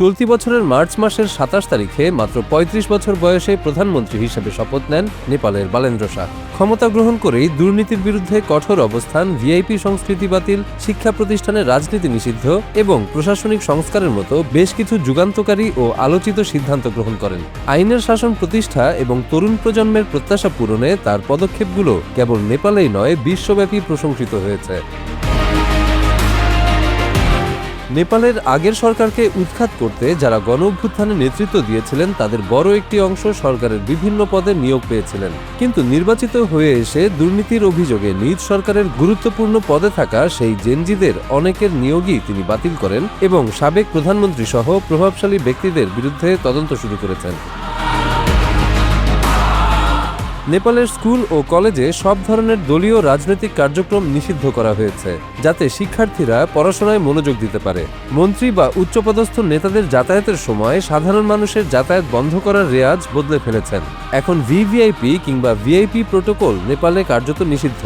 চলতি বছরের মার্চ মাসের ২৭ তারিখে মাত্র ৩৫ বছর বয়সে প্রধানমন্ত্রী হিসেবে শপথ নেন নেপালের বালেন্দ্র শাহ। ক্ষমতা গ্রহণ করেই দুর্নীতির বিরুদ্ধে কঠোর অবস্থান, ভিআইপি সংস্কৃতি বাতিল, শিক্ষা প্রতিষ্ঠানে রাজনীতি নিষিদ্ধ এবং প্রশাসনিক সংস্কারের মতো বেশ কিছু যুগান্তকারী ও আলোচিত সিদ্ধান্ত গ্রহণ করেন। আইনের শাসন প্রতিষ্ঠা এবং তরুণ প্রজন্মের প্রত্যাশা পূরণে তার পদক্ষেপগুলো কেবল নেপালেই নয়, বিশ্বব্যাপী প্রশংসিত হয়েছে। নেপালের আগের সরকারকে উৎখাত করতে যারা গণঅভ্যুত্থানে নেতৃত্ব দিয়েছিলেন তাদের বড় একটি অংশ সরকারের বিভিন্ন পদে নিয়োগ পেয়েছিলেন, কিন্তু নির্বাচিত হয়ে এসে দুর্নীতির অভিযোগে নিজ সরকারের গুরুত্বপূর্ণ পদে থাকা সেই জেনজিদের অনেকের নিয়োগই তিনি বাতিল করেন এবং সাবেক প্রধানমন্ত্রী সহ প্রভাবশালী ব্যক্তিদের বিরুদ্ধে তদন্ত শুরু করেছেন। নেপালের স্কুল ও কলেজে সব ধরনের দলীয় রাজনৈতিক কার্যক্রম নিষিদ্ধ করা হয়েছে, যাতে শিক্ষার্থীরা পড়াশোনায় মনোযোগ দিতে পারে। মন্ত্রী বা উচ্চপদস্থ নেতাদের যাতায়াতের সময় সাধারণ মানুষের যাতায়াত বন্ধ করার রেওয়াজ বদলে ফেলেছেন। এখন ভিভিআইপি কিংবা ভিআইপি প্রোটোকল নেপালে কার্যত নিষিদ্ধ।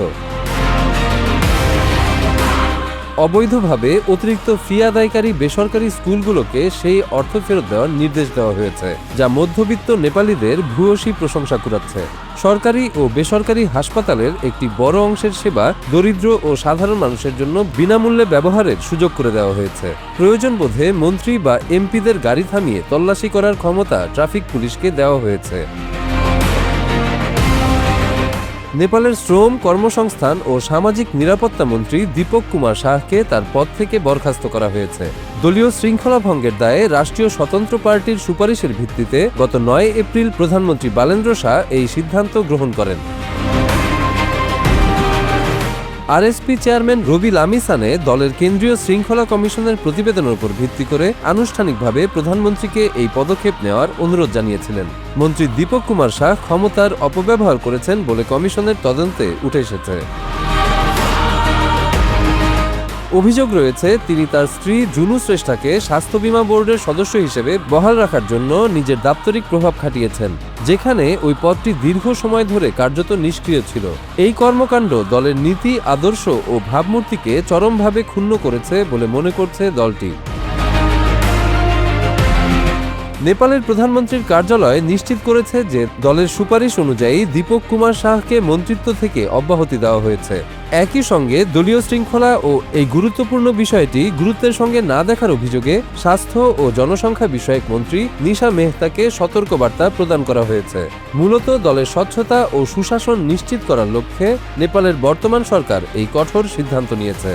অবৈধভাবে অতিরিক্ত ফি আদায়কারী বেসরকারি স্কুলগুলোকে সেই অর্থ ফেরত দেওয়ার নির্দেশ দেওয়া হয়েছে, যা মধ্যবিত্ত নেপালিদের ভূয়সী প্রশংসা কুড়াচ্ছে। সরকারি ও বেসরকারি হাসপাতালের একটি বড় অংশের সেবা দরিদ্র ও সাধারণ মানুষের জন্য বিনামূল্যে ব্যবহারের সুযোগ করে দেওয়া হয়েছে। প্রয়োজন বোধে মন্ত্রী বা এমপিদের গাড়ি থামিয়ে তল্লাশি করার ক্ষমতা ট্রাফিক পুলিশকে দেওয়া হয়েছে। নেপালের শ্রম, কর্মসংস্থান ও সামাজিক নিরাপত্তা মন্ত্রী দীপক কুমার শাহকে তার পদ থেকে বরখাস্ত করা হয়েছে। দলীয় শৃঙ্খলা ভঙ্গের দায়ে রাষ্ট্রীয় স্বতন্ত্র পার্টির সুপারিশের ভিত্তিতে গত ৯ এপ্রিল প্রধানমন্ত্রী বালেন্দ্র শাহ এই সিদ্ধান্ত গ্রহণ করেন। আরএসপি চেয়ারম্যান রবি লামিসানে দলের কেন্দ্রীয় শৃঙ্খলা কমিশনের প্রতিবেদনের উপর ভিত্তি করে আনুষ্ঠানিকভাবে প্রধানমন্ত্রীকে এই পদক্ষেপ নেওয়ার অনুরোধ জানিয়েছিলেন। মন্ত্রী দীপক কুমার শাহ ক্ষমতার অপব্যবহার করেছেন বলে কমিশনের তদন্তে উঠে এসেছে। অভিযোগ রয়েছে তিনি তার স্ত্রী জুনু শ্রেষ্ঠাকে স্বাস্থ্য বীমা বোর্ডের সদস্য হিসেবে বহাল রাখার জন্য নিজের দাপ্তরিক প্রভাব খাটিয়েছেন, যেখানে ওই পদটি দীর্ঘ সময় ধরে কার্যত নিষ্ক্রিয় ছিল। এই কর্মকাণ্ড দলের নীতি, আদর্শ ও ভাবমূর্তিকে চরমভাবে ক্ষুণ্ণ করেছে বলে মনে করছে দলটি। নেপালের প্রধানমন্ত্রীর কার্যালয় নিশ্চিত করেছে যে দলের সুপারিশ অনুযায়ী দীপক কুমার শাহকে মন্ত্রিত্ব থেকে অব্যাহতি দেওয়া হয়েছে। একই সঙ্গে দলীয় শৃঙ্খলা ও এই গুরুত্বপূর্ণ বিষয়টি গুরুত্বের সঙ্গে না দেখার অভিযোগে স্বাস্থ্য ও জনসংখ্যা বিষয়ক মন্ত্রী নিশা মেহতাকে সতর্কবার্তা প্রদান করা হয়েছে। মূলত দলের স্বচ্ছতা ও সুশাসন নিশ্চিত করার লক্ষ্যে নেপালের বর্তমান সরকার এই কঠোর সিদ্ধান্ত নিয়েছে।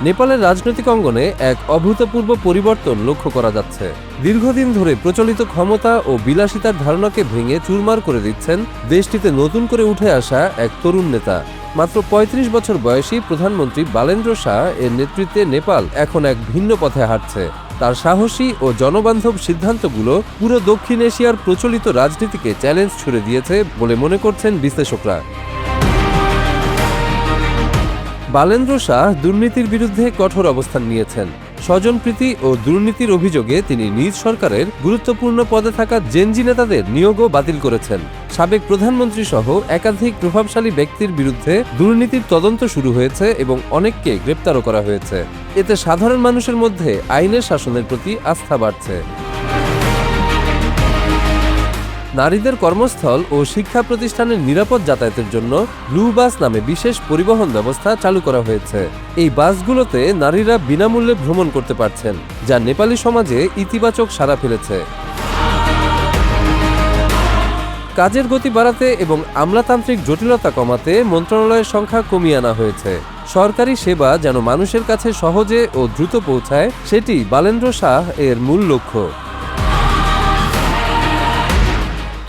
নেপালের রাজনৈতিক অঙ্গনে এক অভূতপূর্ব পরিবর্তন লক্ষ্য করা যাচ্ছে। দীর্ঘদিন ধরে প্রচলিত ক্ষমতা ও বিলাসিতার ধারণাকে ভেঙে চুরমার করে দিচ্ছেন দেশটিতে নতুন করে উঠে আসা এক তরুণ নেতা। মাত্র ৩৫ বছর বয়সী প্রধানমন্ত্রী বালেন্দ্র শাহ এর নেতৃত্বে নেপাল এখন এক ভিন্ন পথে হাঁটছে। তার সাহসী ও জনবান্ধব সিদ্ধান্তগুলো পুরো দক্ষিণ এশিয়ার প্রচলিত রাজনীতিকে চ্যালেঞ্জ ছুড়ে দিয়েছে বলে মনে করছেন বিশ্লেষকরা। বালেন্দ্র শাহ দুর্নীতির বিরুদ্ধে কঠোর অবস্থান নিয়েছেন। স্বজনপ্রীতি ও দুর্নীতির অভিযোগে তিনি নিজ সরকারের গুরুত্বপূর্ণ পদে থাকা জেনজি নেতাদের নিয়োগও বাতিল করেছেন। সাবেক প্রধানমন্ত্রী সহ একাধিক প্রভাবশালী ব্যক্তির বিরুদ্ধে দুর্নীতির তদন্ত শুরু হয়েছে এবং অনেককে গ্রেপ্তারও করা হয়েছে। এতে সাধারণ মানুষের মধ্যে আইনের শাসনের প্রতি আস্থা বাড়ছে। নারীদের কর্মস্থল ও শিক্ষা প্রতিষ্ঠানের নিরাপদ যাতায়াতের জন্য ব্লু বাস নামে বিশেষ পরিবহন ব্যবস্থা চালু করা হয়েছে। এই বাসগুলোতে নারীরা বিনামূল্যে ভ্রমণ করতে পারছেন, যা নেপালি সমাজে ইতিবাচক সাড়া ফেলেছে। কাজের গতি বাড়াতে এবং আমলাতান্ত্রিক জটিলতা কমাতে মন্ত্রণালয়ের সংখ্যা কমিয়ে আনা হয়েছে। সরকারি সেবা যেন মানুষের কাছে সহজে ও দ্রুত পৌঁছায়, সেটি বালেন্দ্র শাহ এর মূল লক্ষ্য।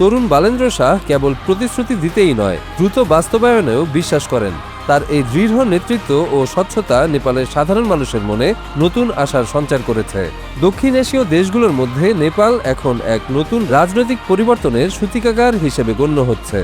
তরুণ বালেন্দ্র শাহ কেবল প্রতিশ্রুতি দিতেই নয়, দ্রুত বাস্তবায়নেও বিশ্বাস করেন। তার এই দৃঢ় নেতৃত্ব ও স্বচ্ছতা নেপালের সাধারণ মানুষের মনে নতুন আশার সঞ্চার করেছে। দক্ষিণ এশীয় দেশগুলোর মধ্যে নেপাল এখন এক নতুন রাজনৈতিক পরিবর্তনের সূতিকাগার হিসেবে গণ্য হচ্ছে।